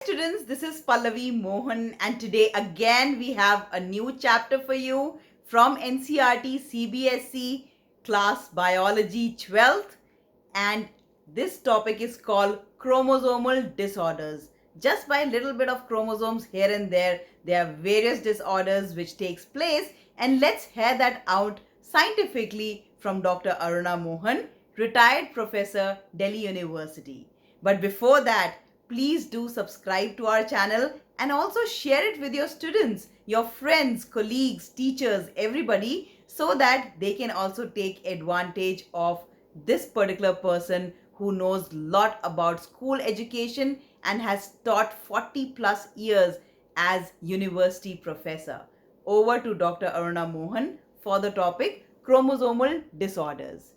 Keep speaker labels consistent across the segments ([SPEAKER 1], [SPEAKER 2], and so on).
[SPEAKER 1] students, this is Pallavi Mohan, and today again we have a new chapter for you from NCERT CBSE class Biology 12th, and this topic is called chromosomal disorders. Just by a little bit of chromosomes here and there are various disorders which takes place, and let's hear that out scientifically from Dr. Aruna Mohan, retired professor, Delhi University. But before that, please do subscribe to our channel and also share it with your students, your friends, colleagues, teachers, everybody, so that they can also take advantage of this particular person who knows a lot about school education and has taught 40 plus years as university professor. Over to Dr. Aruna Mohan for the topic chromosomal disorders.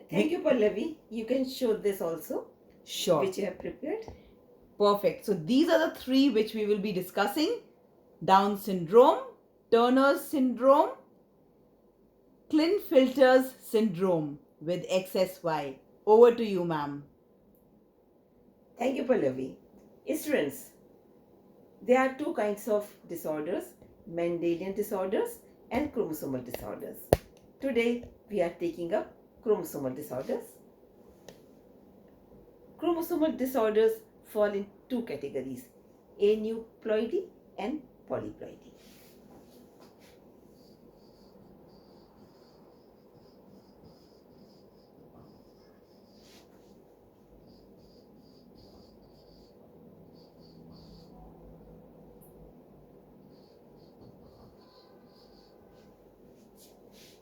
[SPEAKER 2] Thank you, Pallavi. You can show this also,
[SPEAKER 1] Sure.
[SPEAKER 2] which you have prepared.
[SPEAKER 1] Perfect. So these are the three which we will be discussing: Down syndrome, Turner's syndrome, Klinefelter's syndrome with XSY. Over to you, ma'am.
[SPEAKER 2] Thank you, Pallavi. Students, there are two kinds of disorders, Mendelian disorders and chromosomal disorders. Today, we are taking up chromosomal disorders. Chromosomal disorders fall in two categories, aneuploidy and polyploidy.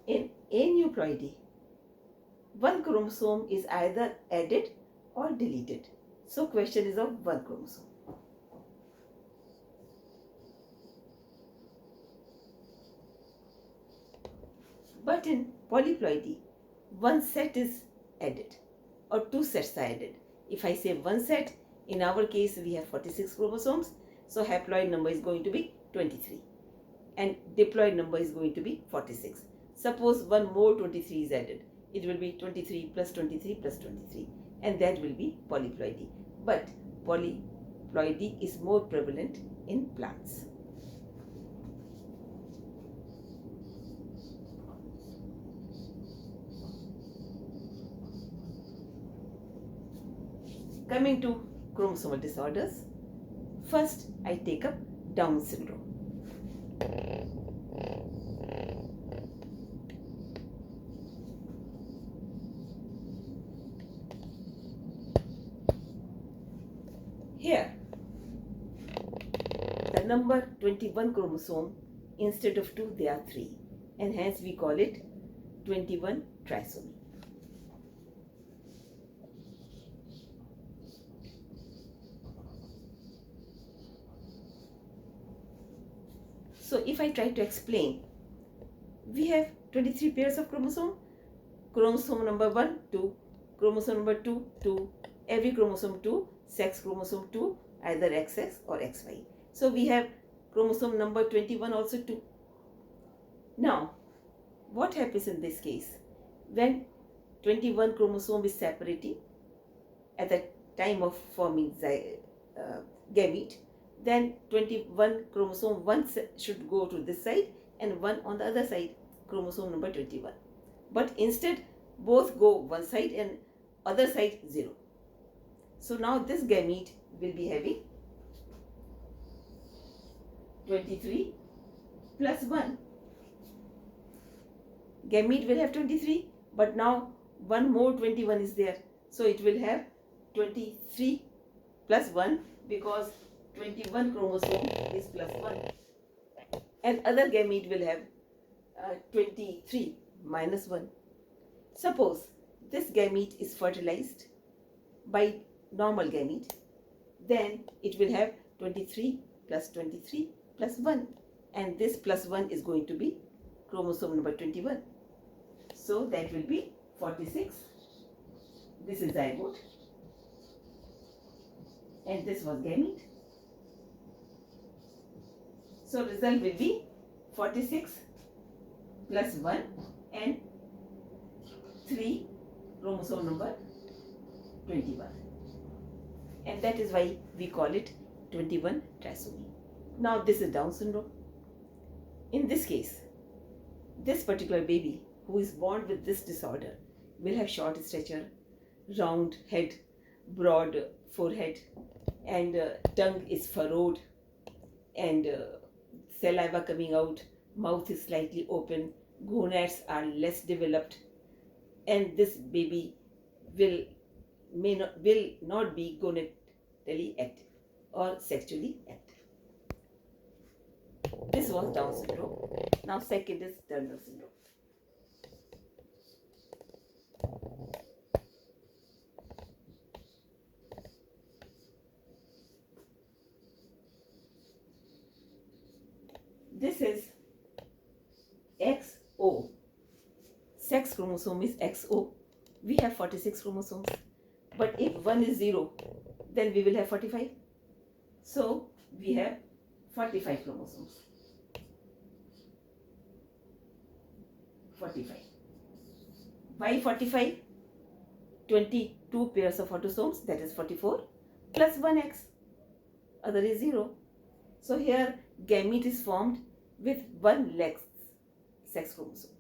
[SPEAKER 2] In aneuploidy, one chromosome is either added or deleted. So question is of one chromosome. But in polyploidy, one set is added or two sets are added. If I say one set, in our case we have 46 chromosomes, so haploid number is going to be 23 and diploid number is going to be 46. Suppose one more 23 is added, it will be 23 plus 23 plus 23, and that will be polyploidy. But polyploidy is more prevalent in plants. Coming to chromosomal disorders, first I take up Down syndrome. Here, the number 21 chromosome, instead of 2, there are 3, and hence we call it 21 trisomy. So if I try to explain, we have 23 pairs of chromosome. Chromosome number 1, 2, chromosome number 2, 2, every chromosome 2, sex chromosome 2, either XX or XY. So we have chromosome number 21 also 2. Now, what happens in this case? When 21 chromosome is separating at the time of forming gamete, then 21 chromosome, one should go to this side and one on the other side, chromosome number 21. But instead, both go one side and other side 0. So now this gamete will be having 23 plus 1. Gamete will have 23, but now one more 21 is there. So it will have 23 plus 1, because 21 chromosome is plus 1. And other gamete will have 23 minus 1. Suppose this gamete is fertilized by normal gamete, then it will have 23 plus 23 plus 1, and this plus 1 is going to be chromosome number 21. So that will be 46. This is zygote and this was gamete. So result will be 46 plus 1 and 3, chromosome number 21. and that is why we call it 21 trisomy. Now this is Down syndrome. In this case, this particular baby who is born with this disorder will have short stature, round head, broad forehead, and tongue is furrowed, and saliva coming out, mouth is slightly open, gonads are less developed, and this baby will not be gonadally active or sexually active. This was Down syndrome. Now second is Turner syndrome. This is XO. Sex chromosome is XO. We have 46 chromosomes. But if one is 0, then we will have 45. So we have 45 chromosomes. 45. Why 45? 22 pairs of autosomes, that is 44, plus 1X. Other is 0. So here gamete is formed with one less sex chromosome.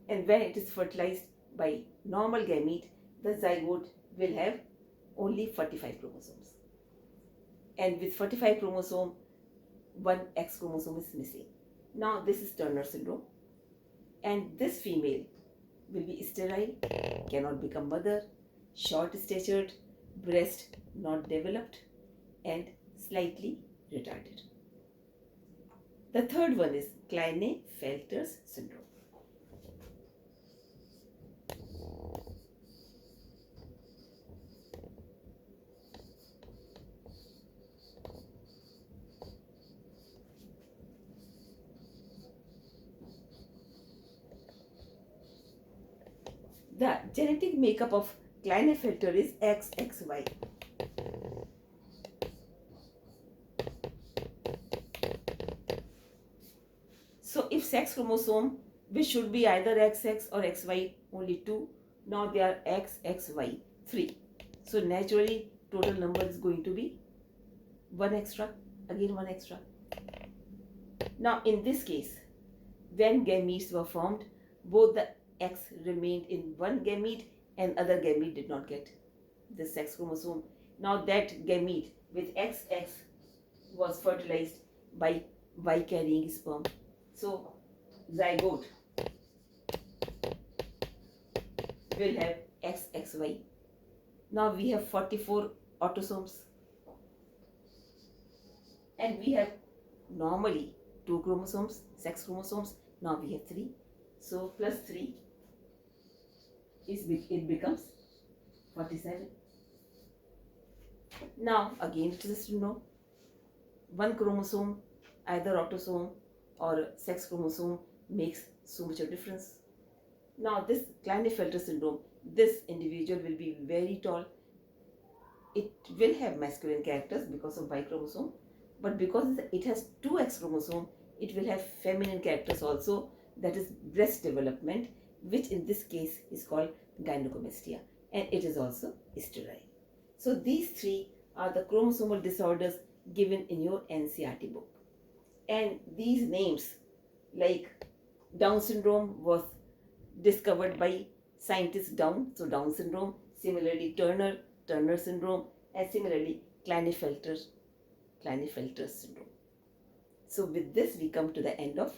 [SPEAKER 2] And when it is fertilized by normal gamete, the zygote will have only 45 chromosomes. And with 45 chromosome, one X chromosome is missing. Now this is Turner syndrome. And this female will be sterile, cannot become mother, short statured, breast not developed, and slightly retarded. The third one is Klinefelter's syndrome. The genetic makeup of Klinefelter is XXY. So if sex chromosome, which should be either XX or XY, only 2, now they are XXY, 3. So naturally total number is going to be 1 extra, again 1 extra. Now in this case, when gametes were formed, both the X remained in one gamete and other gamete did not get the sex chromosome. Now that gamete with XX was fertilized by Y carrying sperm. So zygote will have XXY. Now we have 44 autosomes. And we have normally 2 chromosomes, sex chromosomes. Now we have 3. So plus 3 it becomes 47. Now again it is to know one chromosome, either autosome or sex chromosome, makes so much of difference. Now this Klinefelter syndrome, this individual will be very tall. It will have masculine characters because of Y chromosome, but because it has 2 X chromosome, it will have feminine characters also, that is breast development, which in this case is called gynecomastia, and it is also sterile. So these 3 are the chromosomal disorders given in your NCERT book. And these names, like Down syndrome was discovered by scientist Down, so Down syndrome, similarly Turner syndrome, and similarly Klinefelter syndrome. So with this we come to the end of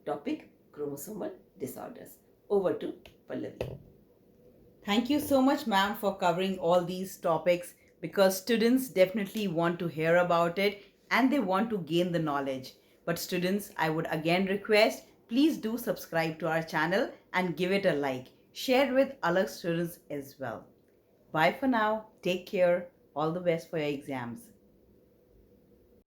[SPEAKER 2] topic chromosomal disorders. Over to Pallavi.
[SPEAKER 1] Thank you so much, ma'am, for covering all these topics, because students definitely want to hear about it and they want to gain the knowledge. But students, I would again request, please do subscribe to our channel and give it a like. Share with other students as well. Bye for now. Take care. All the best for your exams.